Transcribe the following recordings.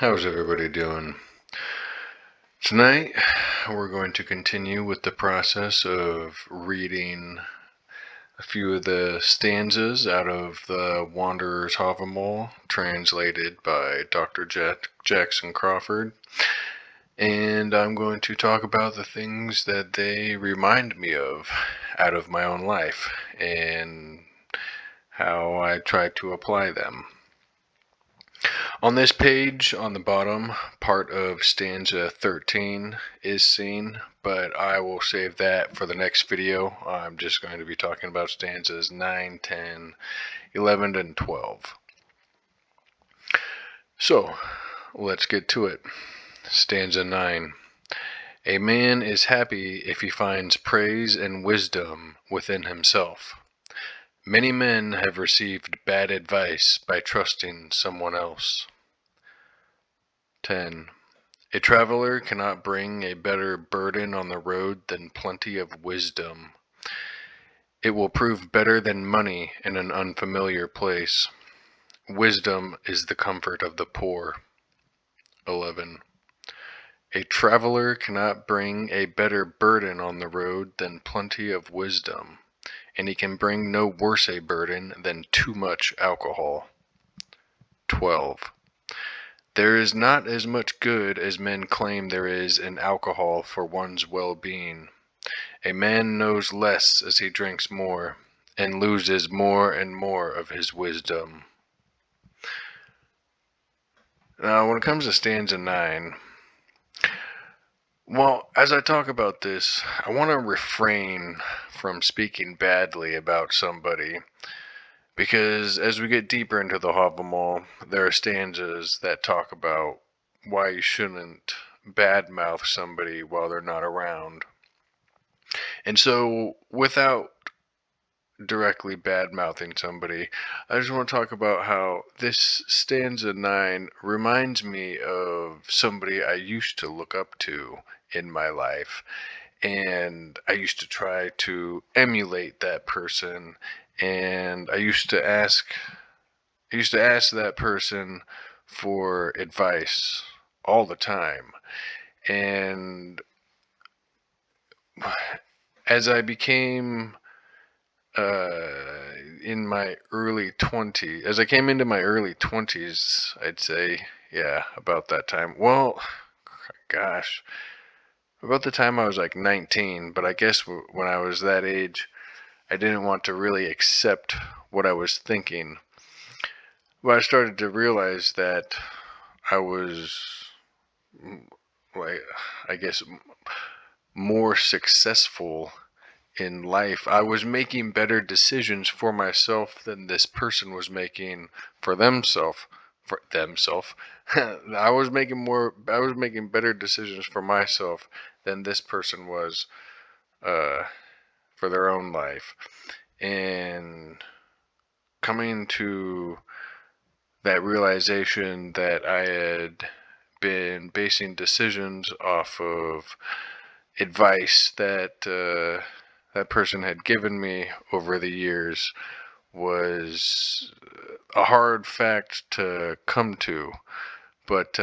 How's everybody doing? Tonight, we're going to continue with the process of reading a few of the stanzas out of the Wanderer's Havamal, translated by Dr. Jackson Crawford. And I'm going to talk about the things that they remind me of out of my own life and how I try to apply them. On this page, on the bottom, part of stanza 13 is seen, but I will save that for the next video. I'm just going to be talking about stanzas 9, 10, 11, and 12. So, let's get to it. Stanza 9. A man is happy if he finds praise and wisdom within himself. Many men have received bad advice by trusting someone else. 10. A traveler cannot bring a better burden on the road than plenty of wisdom. It will prove better than money in an unfamiliar place. Wisdom is the comfort of the poor. 11. A traveler cannot bring a better burden on the road than plenty of wisdom, and he can bring no worse a burden than too much alcohol. 12. There is not as much good as men claim there is in alcohol for one's well-being. A man knows less as he drinks more, and loses more and more of his wisdom. Now, when it comes to stanza 9, well, as I talk about this, I want to refrain from speaking badly about somebody, because as we get deeper into the Havamal, there are stanzas that talk about why you shouldn't badmouth somebody while they're not around. And so, without directly badmouthing somebody, I just want to talk about how this stanza 9 reminds me of somebody I used to look up to in my life. And I used to try to emulate that person, and I used to ask that person for advice all the time. And as I became in my early 20s, as I came into my early 20s, I'd say, about that time. Well, gosh, about the time I was like 19, but I guess when I was that age, I didn't want to really accept what I was thinking. But I started to realize that I was, I guess, more successful in life. I was making better decisions for myself than this person was making for themselves. I was making better decisions for myself than this person was for their own life. And coming to that realization that I had been basing decisions off of advice that that person had given me over the years was a hard fact to come to, but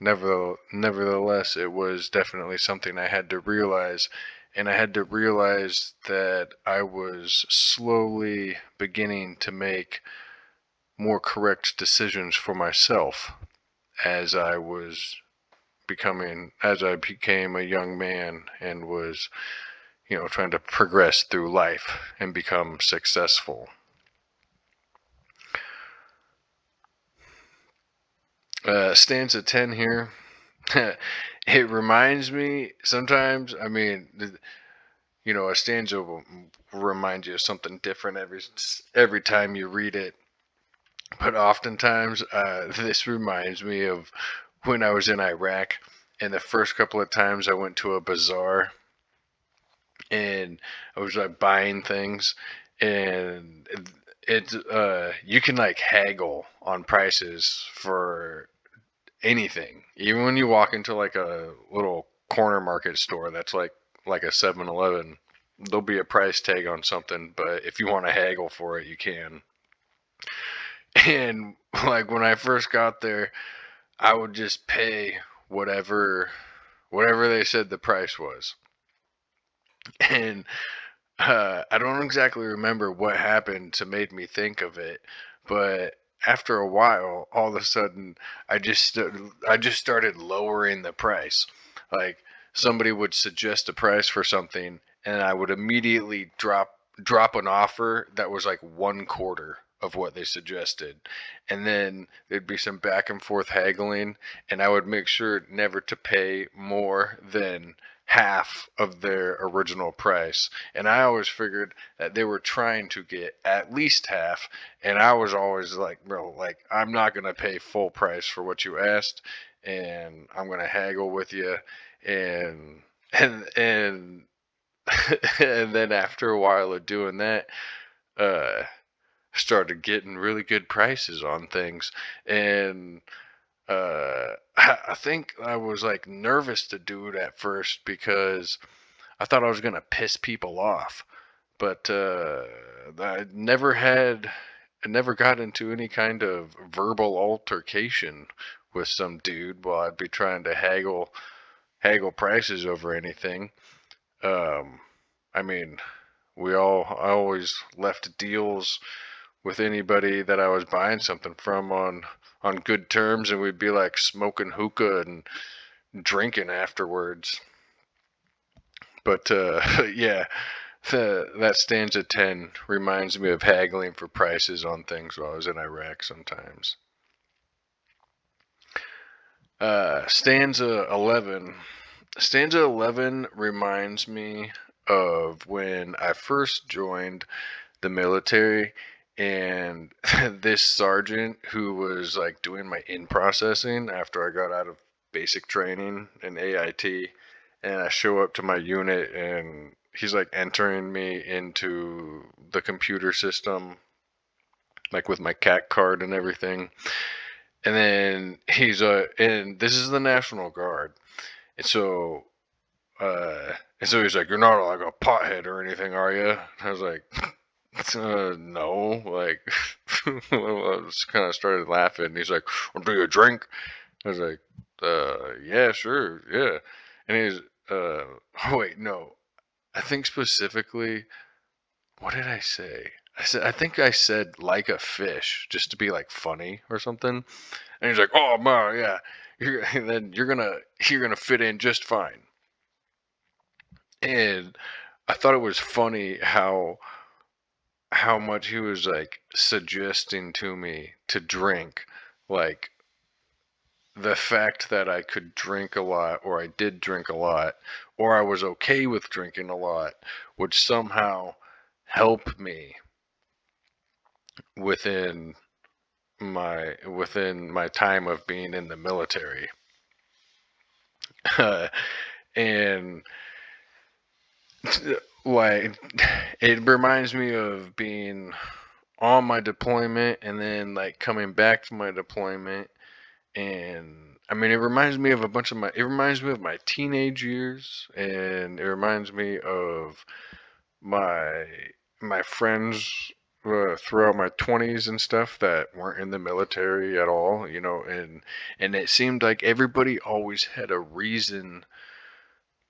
nevertheless, it was definitely something I had to realize, and I had to realize that I was slowly beginning to make more correct decisions for myself as I became a young man and was, trying to progress through life and become successful. Stanza 10 here, it reminds me sometimes, a stanza will remind you of something different every time you read it. But oftentimes, this reminds me of when I was in Iraq, and the first couple of times I went to a bazaar, and I was like buying things, and you can like haggle on prices for anything. Even when you walk into like a little corner market store that's like a 7-Eleven, there'll be a price tag on something, but if you want to haggle for it, you can. And like when I first got there, I would just pay whatever they said the price was. And I don't exactly remember what happened to made me think of it, but after a while, all of a sudden, I just started lowering the price. Like somebody would suggest a price for something, and I would immediately drop an offer that was like one quarter of what they suggested, and then there'd be some back and forth haggling, and I would make sure never to pay more than half of their original price. And I always figured that they were trying to get at least half, and I was always like, bro, like I'm not gonna pay full price for what you asked, and I'm gonna haggle with you, and and and then after a while of doing that, uh started getting really good prices on things. And I think I was like nervous to do it at first because I thought I was gonna piss people off, but I never got into any kind of verbal altercation with some dude while I'd be trying to haggle prices over anything. Um, I mean, I always left deals with anybody that I was buying something from on good terms, and we'd be like smoking hookah and drinking afterwards. But yeah, that stanza 10 reminds me of haggling for prices on things while I was in Iraq sometimes. Stanza 11. Stanza 11 reminds me of when I first joined the military, and this sergeant who was like doing my in processing after I got out of basic training in AIT, and I show up to my unit, and he's like entering me into the computer system, like with my CAC card and everything. And then and this is the National Guard. And so he's like, "You're not like a pothead or anything, are you?" I was like, no, like, I just kind of started laughing. And he's like, "Well, do you drink?" I was like, yeah, sure, yeah." And he's, oh, wait, no, I think specifically, what did I say? I think I said like a fish, just to be like funny or something. And he's like, "Oh man, yeah, and then you're gonna fit in just fine." And I thought it was funny how much he was like suggesting to me to drink, like the fact that I could drink a lot, or I did drink a lot, or I was okay with drinking a lot, would somehow help me within within my time of being in the military. And like it reminds me of being on my deployment and then like coming back from my deployment. And I mean, it reminds me of my teenage years, and it reminds me of my my friends throughout my 20s and stuff that weren't in the military at all, and it seemed like everybody always had a reason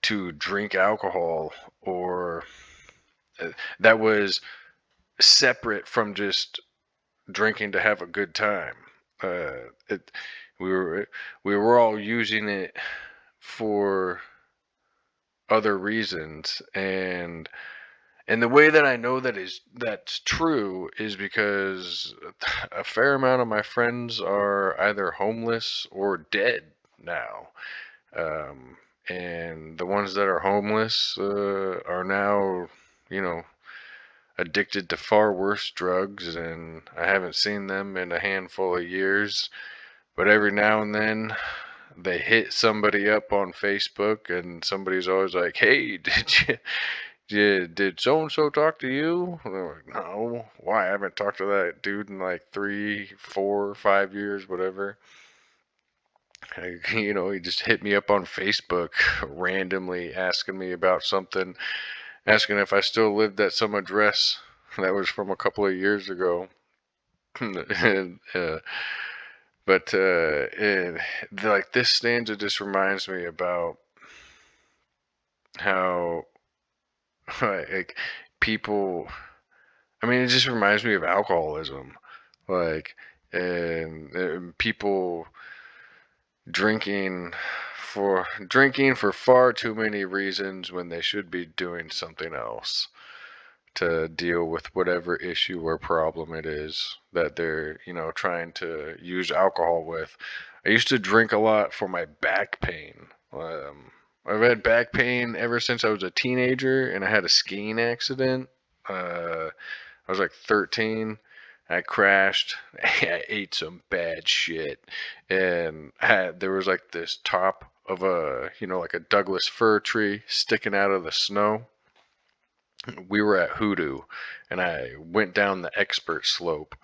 to drink alcohol, or that was separate from just drinking to have a good time. It we were we were all using it for other reasons, and the way that I know that's true is because a fair amount of my friends are either homeless or dead now. Um, and the ones that are homeless are now, you know, addicted to far worse drugs, and I haven't seen them in a handful of years. But every now and then they hit somebody up on Facebook, and somebody's always like, "Hey, did so and so talk to you?" And they're like, "No, why? I haven't talked to that dude in like 3, 4, 5 years, whatever." He just hit me up on Facebook randomly, asking me about something, asking if I still lived at some address that was from a couple of years ago. And But like this stanza just reminds me about how like people. I mean, it just reminds me of alcoholism, like and people drinking drinking for far too many reasons when they should be doing something else to deal with whatever issue or problem it is that they're, trying to use alcohol with. I used to drink a lot for my back pain. I've had back pain ever since I was a teenager, and I had a skiing accident. I was like 13. I crashed. I ate some bad shit, and there was like this top of like a Douglas fir tree sticking out of the snow. We were at Hoodoo, and I went down the expert slope,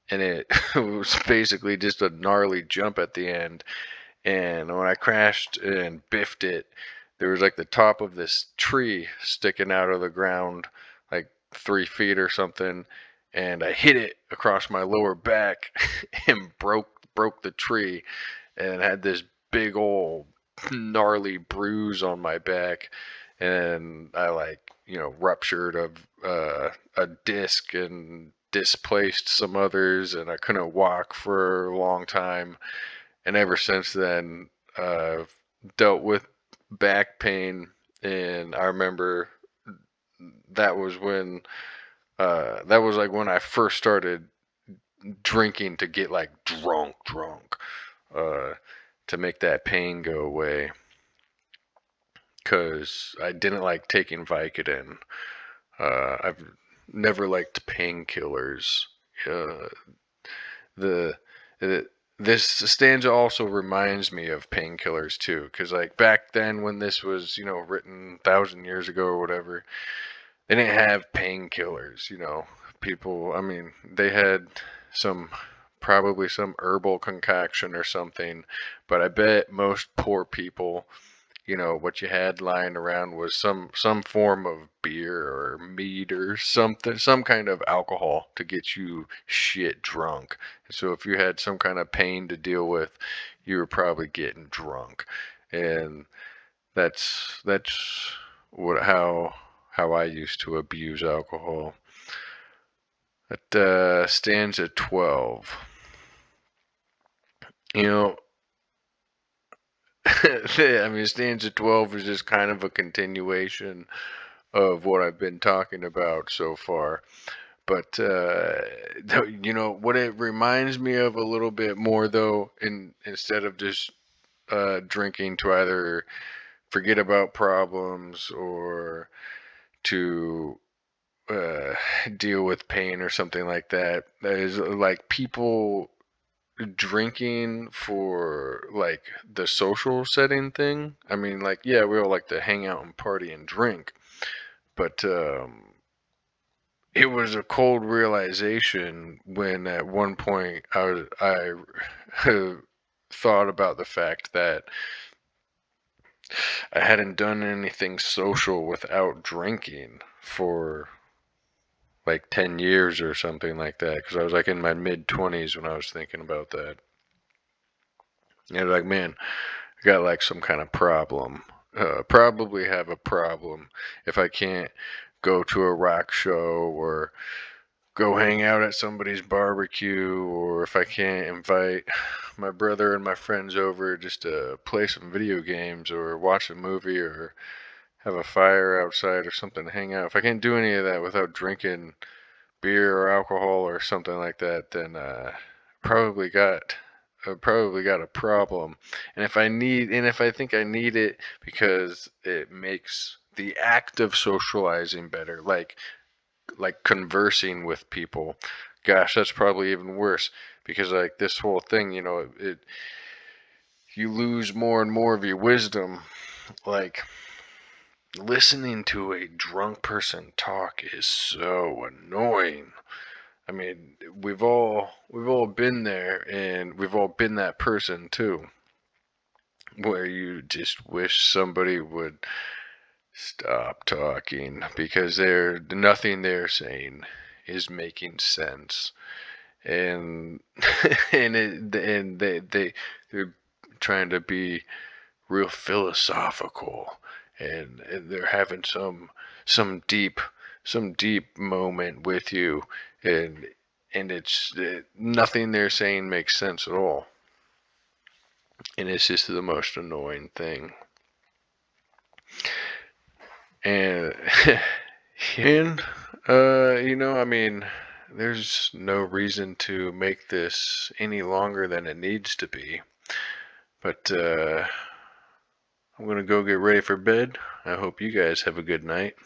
and it was basically just a gnarly jump at the end. And when I crashed and biffed it, there was like the top of this tree sticking out of the ground, like 3 feet or something, and I hit it across my lower back and broke the tree, and had this big old gnarly bruise on my back, and I ruptured a disc and displaced some others, and I couldn't walk for a long time. And ever since then, I've dealt with back pain. And I remember that was when I first started drinking to get like drunk, uh, to make that pain go away. Because I didn't like taking Vicodin. I've never liked painkillers. Uh, the, the this stanza also reminds me of painkillers too, because like back then when this was written 1,000 years ago or whatever, they didn't have painkillers. People. I mean, they had some probably some herbal concoction or something, but I bet most poor people, what you had lying around was some form of beer or mead or something, some kind of alcohol to get you shit drunk. So if you had some kind of pain to deal with, you were probably getting drunk. And that's what how I used to abuse alcohol. At stanza 12. You know, I mean, stanza 12 is just kind of a continuation of what I've been talking about so far. But what it reminds me of a little bit more, though, instead of just drinking to either forget about problems or to deal with pain or something like that, is like people drinking for like the social setting thing. I mean, like, yeah, we all like to hang out and party and drink, but it was a cold realization when at one point I thought about the fact that I hadn't done anything social without drinking for like 10 years or something like that, because I was like in my mid 20s when I was thinking about that. And like, man, I got like some kind of problem. Probably have a problem if I can't go to a rock show or go hang out at somebody's barbecue, or if I can't invite my brother and my friends over just to play some video games or watch a movie or have a fire outside or something to hang out. If I can't do any of that without drinking beer or alcohol or something like that, then probably got probably got a problem. And if I think I need it because it makes the act of socializing better, like conversing with people, gosh, that's probably even worse, because like this whole thing, you lose more and more of your wisdom. Like, listening to a drunk person talk is so annoying. I mean, we've all been there, and we've all been that person too, where you just wish somebody would stop talking because nothing they're saying is making sense. and they're trying to be real philosophical, and they're having some deep moment with you, and it's nothing they're saying makes sense at all, and it's just the most annoying thing. And and I mean, there's no reason to make this any longer than it needs to be, but I'm gonna go get ready for bed. I hope you guys have a good night,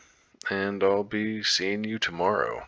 and I'll be seeing you tomorrow.